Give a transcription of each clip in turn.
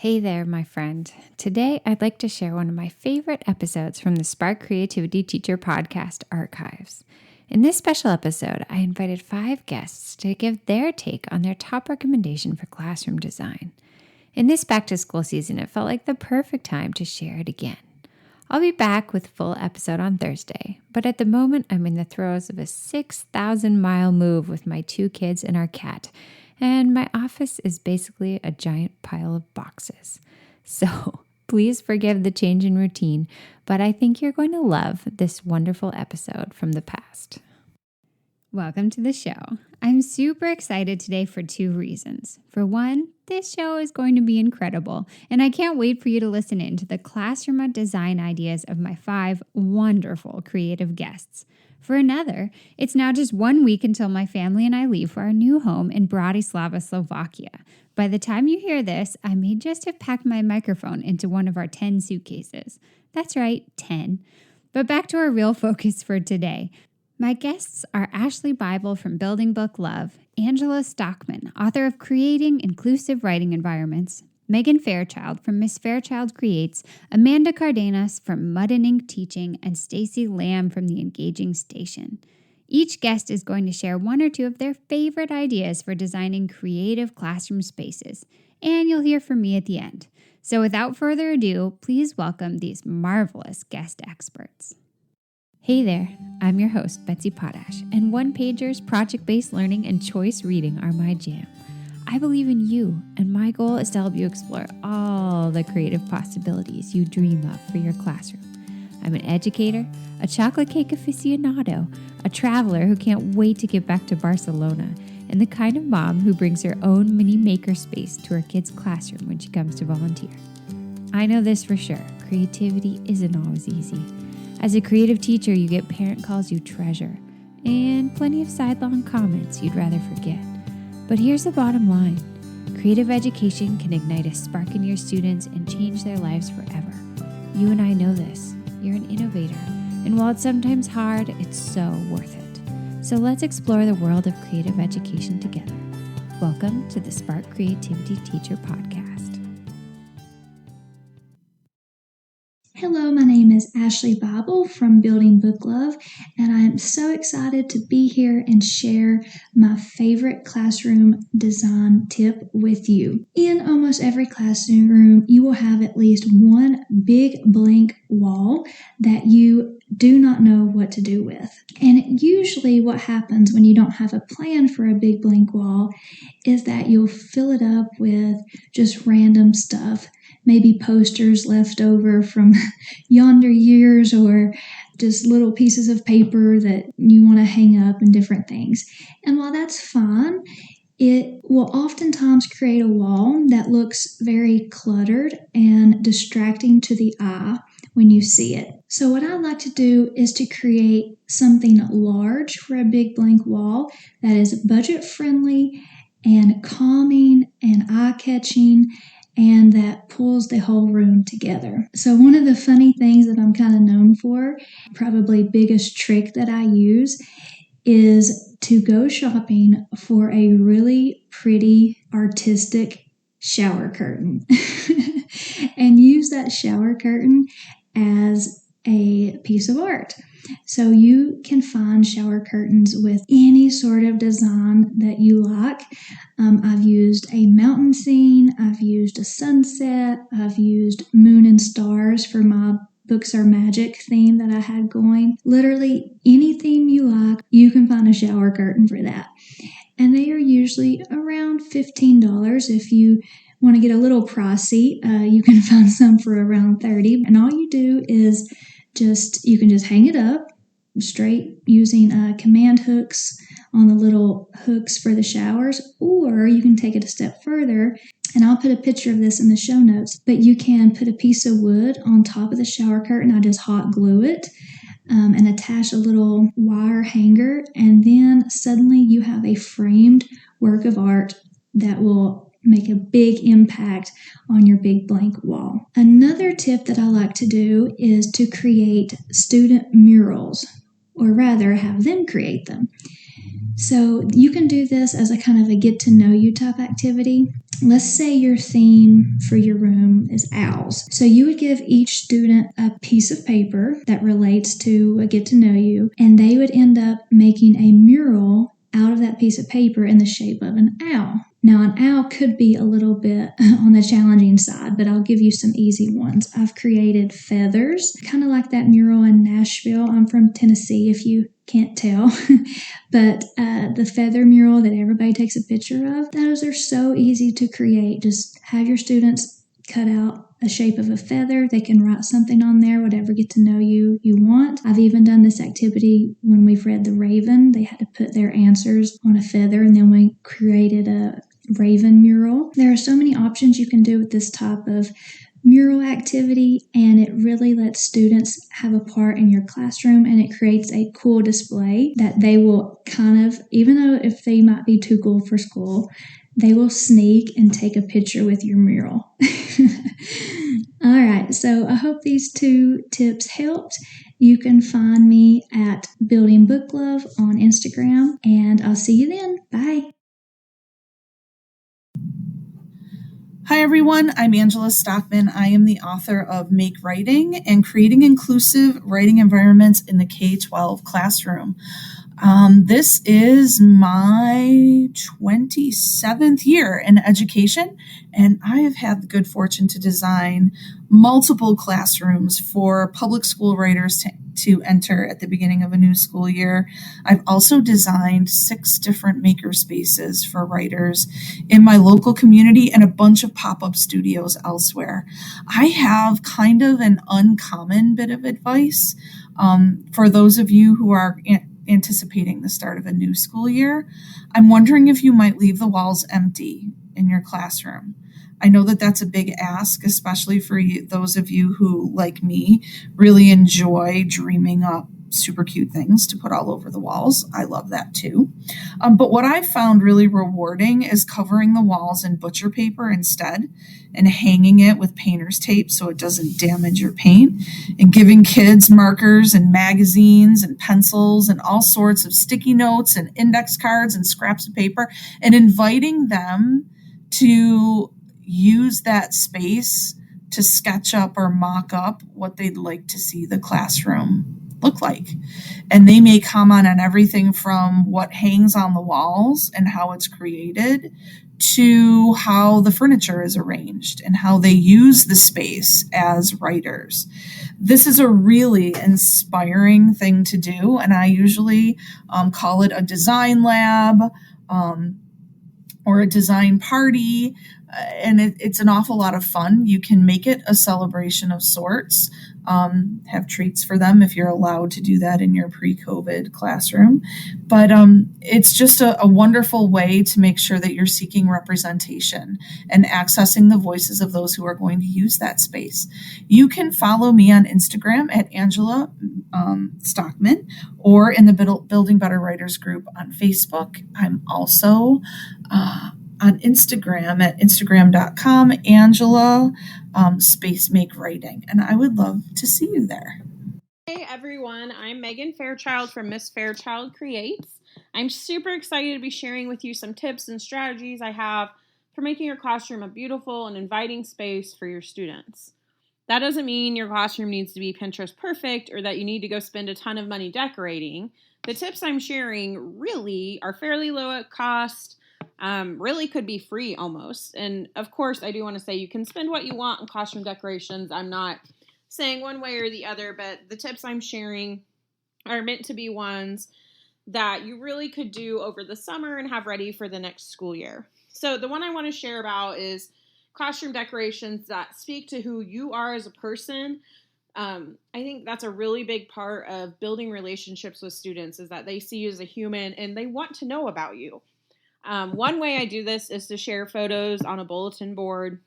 Hey there, my friend. Today, I'd like to share one of my favorite episodes from the Spark Creativity Teacher podcast archives. In this special episode, I invited 5 guests to give their take on their top recommendation for classroom design. In this back-to-school season, it felt like the perfect time to share it again. I'll be back with a full episode on Thursday, but at the moment, I'm in the throes of a 6,000-mile move with my 2 kids and our cat, and my office is basically a giant pile of boxes. So please forgive the change in routine, but I think you're going to love this wonderful episode from the past. Welcome to the show. I'm super excited today for 2 reasons. For one, this show is going to be incredible, and I can't wait for you to listen in to the classroom design ideas of my 5 wonderful creative guests. For another, it's now just 1 week until my family and I leave for our new home in Bratislava, Slovakia. By the time you hear this, I may just have packed my microphone into one of our 10 suitcases. That's right, 10. But back to our real focus for today. My guests are Ashley Bible from Building Book Love, Angela Stockman, author of Creating Inclusive Writing Environments, Megan Fairchild from Miss Fairchild Creates, Amanda Cardenas from Mud and Ink Teaching, and Stacy Lamb from The Engaging Station. Each guest is going to share 1 or 2 of their favorite ideas for designing creative classroom spaces, and you'll hear from me at the end. So without further ado, please welcome these marvelous guest experts. Hey there, I'm your host, Betsy Potash, and one-pagers, project-based learning, and choice reading are my jam. I believe in you, and my goal is to help you explore all the creative possibilities you dream of for your classroom. I'm an educator, a chocolate cake aficionado, a traveler who can't wait to get back to Barcelona, and the kind of mom who brings her own mini makerspace to her kid's classroom when she comes to volunteer. I know this for sure, creativity isn't always easy. As a creative teacher, you get parent calls you treasure, and plenty of sidelong comments you'd rather forget. But here's the bottom line. Creative education can ignite a spark in your students and change their lives forever. You and I know this. You're an innovator. And while it's sometimes hard, it's so worth it. So let's explore the world of creative education together. Welcome to the Spark Creativity Teacher Podcast. Hello, my name is Ashley Bible from Building Book Love, and I am so excited to be here and share my favorite classroom design tip with you. In almost every classroom, you will have at least one big blank wall that you do not know what to do with. And usually what happens when you don't have a plan for a big blank wall is that you'll fill it up with just random stuff. Maybe posters left over from yonder years or just little pieces of paper that you want to hang up and different things. And while that's fine, it will oftentimes create a wall that looks very cluttered and distracting to the eye when you see it. So what I like to do is to create something large for a big blank wall that is budget friendly and calming and eye-catching, and that pulls the whole room together. So one of the funny things that I'm kind of known for, probably biggest trick that I use, is to go shopping for a really pretty artistic shower curtain and use that shower curtain as a piece of art. So you can find shower curtains with any sort of design that you like. I've used a mountain scene, I've used a sunset, I've used moon and stars for my Books Are Magic theme that I had going. Literally any theme you like, you can find a shower curtain for that. And they are usually around $15. If you want to get a little pricey, you can find some for around $30. And all you do is you can just hang it up straight using command hooks on the little hooks for the showers, or you can take it a step further, and I'll put a picture of this in the show notes, but you can put a piece of wood on top of the shower curtain. I just hot glue it and attach a little wire hanger, and then suddenly you have a framed work of art that will make a big impact on your big blank wall. Another tip that I like to do is to create student murals, or rather have them create them. So you can do this as a kind of a get to know you type activity. Let's say your theme for your room is owls. So you would give each student a piece of paper that relates to a get to know you, and they would end up making a mural out of that piece of paper in the shape of an owl. Now, an owl could be a little bit on the challenging side, but I'll give you some easy ones. I've created feathers, kind of like that mural in Nashville. I'm from Tennessee, if you can't tell, but the feather mural that everybody takes a picture of, those are so easy to create. Just have your students cut out a shape of a feather. They can write something on there, whatever get to know you want. I've even done this activity when we've read The Raven. They had to put their answers on a feather, and then we created a raven mural. There are so many options you can do with this type of mural activity, and it really lets students have a part in your classroom, and it creates a cool display that they will kind of, even though if they might be too cool for school, they will sneak and take a picture with your mural. All right, so I hope these 2 tips helped. You can find me at Building Book Love on Instagram, and I'll see you then. Bye. Hi everyone, I'm Angela Stockman. I am the author of Make Writing and Creating Inclusive Writing Environments in the K-12 Classroom. This is my 27th year in education, and I have had the good fortune to design multiple classrooms for public school writers to enter at the beginning of a new school year. I've also designed 6 different maker spaces for writers in my local community and a bunch of pop-up studios elsewhere. I have kind of an uncommon bit of advice for those of you who are anticipating the start of a new school year. I'm wondering if you might leave the walls empty in your classroom. I know that that's a big ask, especially for those of you who, like me, really enjoy dreaming up super cute things to put all over the walls. I love that too. But what I found really rewarding is covering the walls in butcher paper instead and hanging it with painter's tape so it doesn't damage your paint, and giving kids markers and magazines and pencils and all sorts of sticky notes and index cards and scraps of paper, and inviting them to use that space to sketch up or mock up what they'd like to see the classroom look like. And they may comment on everything from what hangs on the walls and how it's created to how the furniture is arranged and how they use the space as writers. This is a really inspiring thing to do, and I usually call it a design lab or a design party, and it's an awful lot of fun. You can make it a celebration of sorts, have treats for them if you're allowed to do that in your pre-COVID classroom. But it's just a wonderful way to make sure that you're seeking representation and accessing the voices of those who are going to use that space. You can follow me on Instagram at Angela Stockman, or in the Building Better Writers group on Facebook. I'm also on Instagram at instagram.com, Angela space make writing, and I would love to see you there. Hey everyone, I'm Megan Fairchild from Miss Fairchild Creates. I'm super excited to be sharing with you some tips and strategies I have for making your classroom a beautiful and inviting space for your students. That doesn't mean your classroom needs to be Pinterest perfect or that you need to go spend a ton of money decorating. The tips I'm sharing really are fairly low at cost, really could be free almost. And of course, I do want to say you can spend what you want on classroom decorations. I'm not saying one way or the other, but the tips I'm sharing are meant to be ones that you really could do over the summer and have ready for the next school year. So the one I want to share about is classroom decorations that speak to who you are as a person. I think that's a really big part of building relationships with students, is that they see you as a human and they want to know about you. One way I do this is to share photos on a bulletin board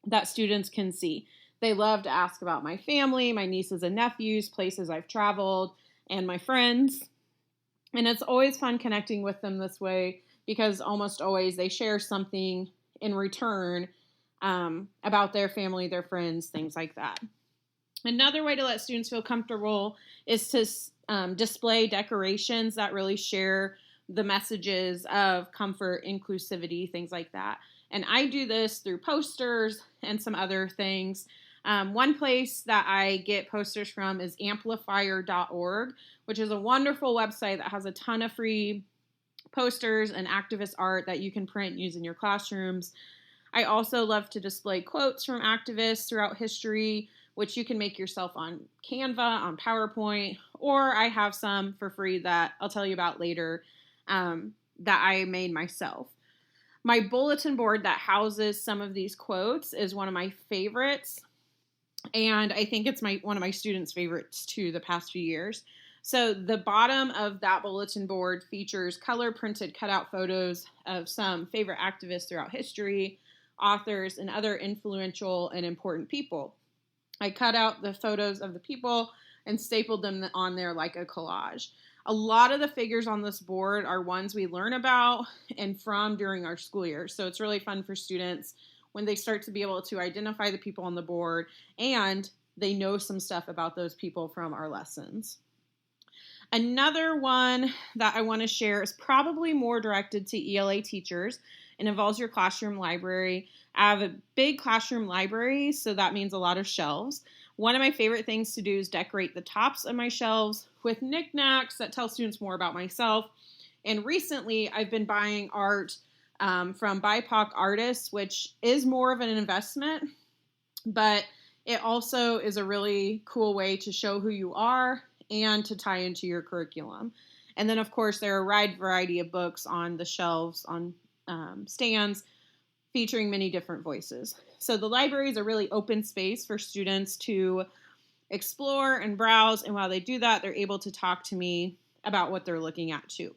that students can see. They love to ask about my family, my nieces and nephews, places I've traveled, and my friends. And it's always fun connecting with them this way, because almost always they share something in return about their family, their friends, things like that. Another way to let students feel comfortable is to display decorations that really share the messages of comfort, inclusivity, things like that. And I do this through posters and some other things. One place that I get posters from is amplifier.org, which is a wonderful website that has a ton of free posters and activist art that you can print and use in your classrooms. I also love to display quotes from activists throughout history, which you can make yourself on Canva, on PowerPoint, or I have some for free that I'll tell you about later that I made myself. My bulletin board that houses some of these quotes is one of my favorites, and I think it's one of my students' favorites too the past few years. So the bottom of that bulletin board features color printed cutout photos of some favorite activists throughout history, authors, and other influential and important people. I cut out the photos of the people and stapled them on there like a collage. A lot of the figures on this board are ones we learn about and from during our school year. So it's really fun for students when they start to be able to identify the people on the board and they know some stuff about those people from our lessons. Another one that I want to share is probably more directed to ELA teachers and involves your classroom library. I have a big classroom library, so that means a lot of shelves. One of my favorite things to do is decorate the tops of my shelves with knickknacks that tell students more about myself. And recently, I've been buying art from BIPOC artists, which is more of an investment, but it also is a really cool way to show who you are and to tie into your curriculum. And then, of course, there are a wide variety of books on the shelves, on stands, featuring many different voices. So the library is a really open space for students to explore and browse. And while they do that, they're able to talk to me about what they're looking at too.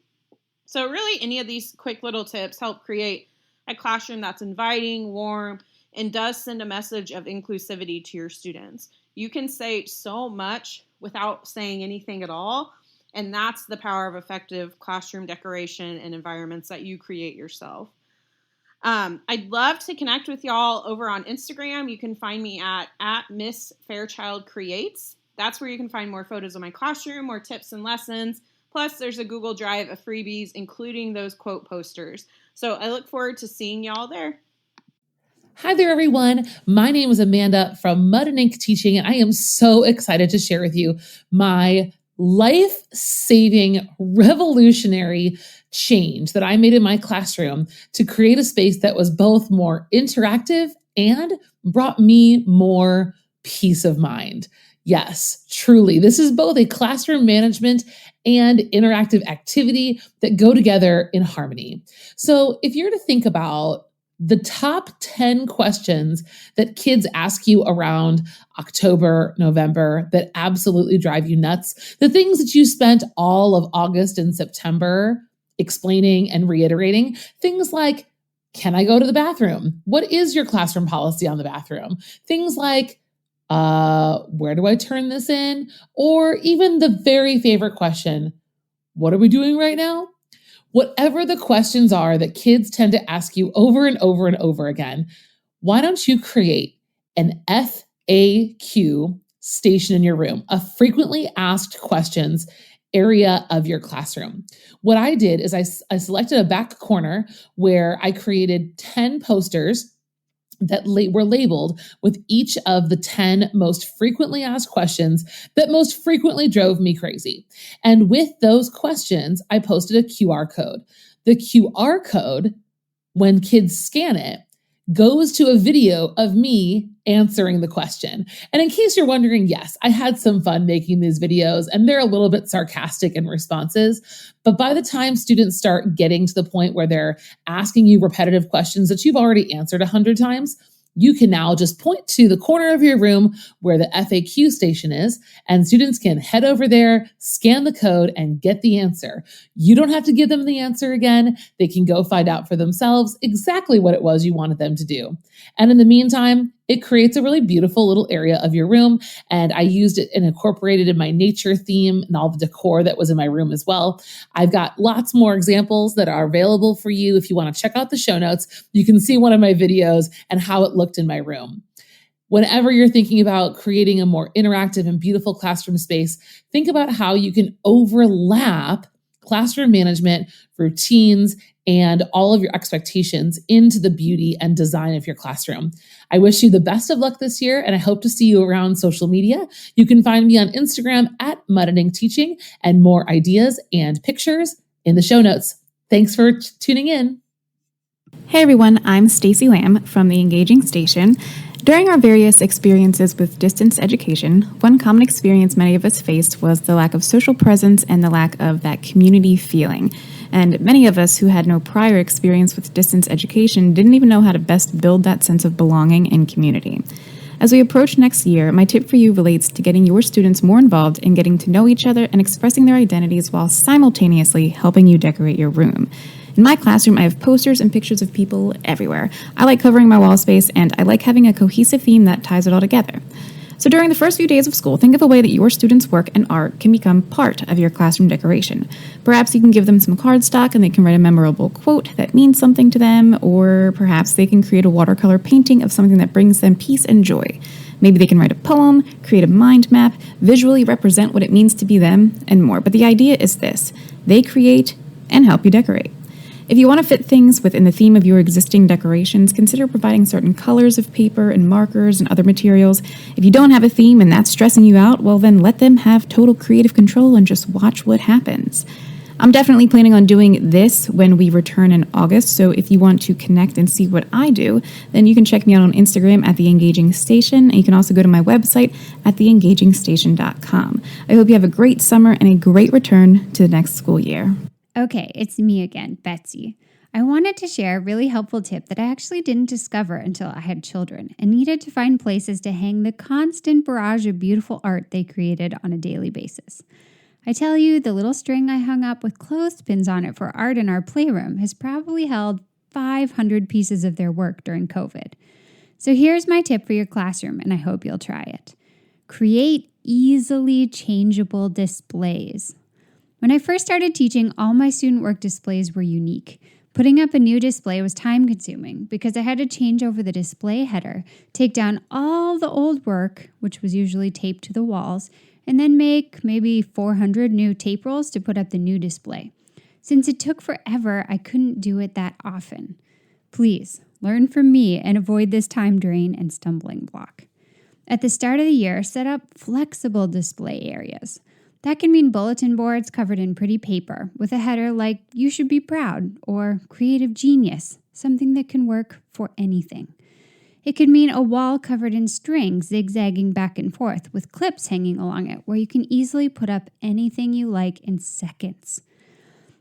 So really, any of these quick little tips help create a classroom that's inviting, warm, and does send a message of inclusivity to your students. You can say so much without saying anything at all. And that's the power of effective classroom decoration and environments that you create yourself. I'd love to connect with y'all over on Instagram. You can find me at Miss Fairchild Creates. That's where you can find more photos of my classroom, more tips and lessons. Plus, there's a Google Drive of freebies, including those quote posters. So I look forward to seeing y'all there. Hi there, everyone. My name is Amanda from Mud and Ink Teaching, and I am so excited to share with you my life-saving, revolutionary change that I made in my classroom to create a space that was both more interactive and brought me more peace of mind. Yes, truly, this is both a classroom management and interactive activity that go together in harmony. So if you're to think about the top 10 questions that kids ask you around October, November that absolutely drive you nuts, the things that you spent all of August and September explaining and reiterating, things like, can I go to the bathroom? What is your classroom policy on the bathroom? Things like, where do I turn this in? Or even the very favorite question, what are we doing right now? Whatever the questions are that kids tend to ask you over and over and over again, why don't you create an FAQ station in your room, a frequently asked questions area of your classroom? What I did is I selected a back corner where I created 10 posters that were labeled with each of the 10 most frequently asked questions that most frequently drove me crazy. And with those questions, I posted a QR code. The QR code, when kids scan it, goes to a video of me answering the question. And in case you're wondering, yes, I had some fun making these videos, and they're a little bit sarcastic in responses. But by the time students start getting to the point where they're asking you repetitive questions that you've already answered 100 times, you can now just point to the corner of your room where the FAQ station is, and students can head over there, scan the code, and get the answer. You don't have to give them the answer again. They can go find out for themselves exactly what it was you wanted them to do. And in the meantime, it creates a really beautiful little area of your room, and I used it and incorporated in my nature theme and all the decor that was in my room as well. I've got lots more examples that are available for you. If you want to check out the show notes, you can see one of my videos and how it looked in my room. Whenever you're thinking about creating a more interactive and beautiful classroom space, think about how you can overlap classroom management, routines, and all of your expectations into the beauty and design of your classroom. I wish you the best of luck this year, and I hope to see you around social media. You can find me on Instagram at @MudandInkTeaching, and more ideas and pictures in the show notes. Thanks for tuning in. Hey everyone, I'm Stacey Lamb from the Engaging Station. During our various experiences with distance education, one common experience many of us faced was the lack of social presence and the lack of that community feeling. And many of us who had no prior experience with distance education didn't even know how to best build that sense of belonging and community. As we approach next year, my tip for you relates to getting your students more involved in getting to know each other and expressing their identities while simultaneously helping you decorate your room. In my classroom, I have posters and pictures of people everywhere. I like covering my wall space, and I like having a cohesive theme that ties it all together. So during the first few days of school, think of a way that your students' work and art can become part of your classroom decoration. Perhaps you can give them some cardstock and they can write a memorable quote that means something to them, or perhaps they can create a watercolor painting of something that brings them peace and joy. Maybe they can write a poem, create a mind map, visually represent what it means to be them, and more. But the idea is this: they create and help you decorate. If you want to fit things within the theme of your existing decorations, consider providing certain colors of paper and markers and other materials. If you don't have a theme and that's stressing you out, well then let them have total creative control and just watch what happens. I'm definitely planning on doing this when we return in August, so if you want to connect and see what I do, then you can check me out on Instagram at The Engaging Station, and you can also go to my website at theengaging.station.com. I hope you have a great summer and a great return to the next school year. Okay, it's me again, Betsy. I wanted to share a really helpful tip that I actually didn't discover until I had children and needed to find places to hang the constant barrage of beautiful art they created on a daily basis. I tell you, the little string I hung up with clothespins on it for art in our playroom has probably held 500 pieces of their work during COVID. So here's my tip for your classroom, and I hope you'll try it. Create easily changeable displays. When I first started teaching, all my student work displays were unique. Putting up a new display was time-consuming because I had to change over the display header, take down all the old work, which was usually taped to the walls, and then make maybe 400 new tape rolls to put up the new display. Since it took forever, I couldn't do it that often. Please, learn from me and avoid this time drain and stumbling block. At the start of the year, set up flexible display areas. That can mean bulletin boards covered in pretty paper with a header like "You should be proud" or "Creative Genius," something that can work for anything. It could mean a wall covered in string zigzagging back and forth with clips hanging along it where you can easily put up anything you like in seconds.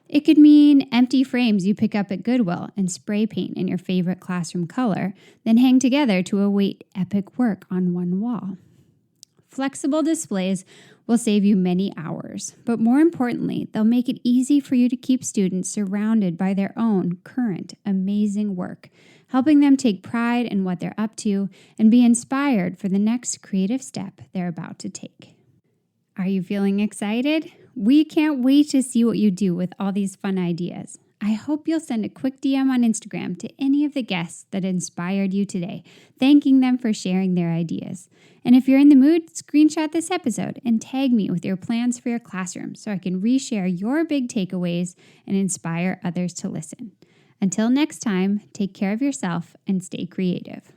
It could mean empty frames you pick up at Goodwill and spray paint in your favorite classroom color, then hang together to await epic work on one wall. Flexible displays will save you many hours, but more importantly, they'll make it easy for you to keep students surrounded by their own current amazing work, helping them take pride in what they're up to and be inspired for the next creative step they're about to take. Are you feeling excited? We can't wait to see what you do with all these fun ideas. I hope you'll send a quick DM on Instagram to any of the guests that inspired you today, thanking them for sharing their ideas. And if you're in the mood, screenshot this episode and tag me with your plans for your classroom so I can reshare your big takeaways and inspire others to listen. Until next time, take care of yourself and stay creative.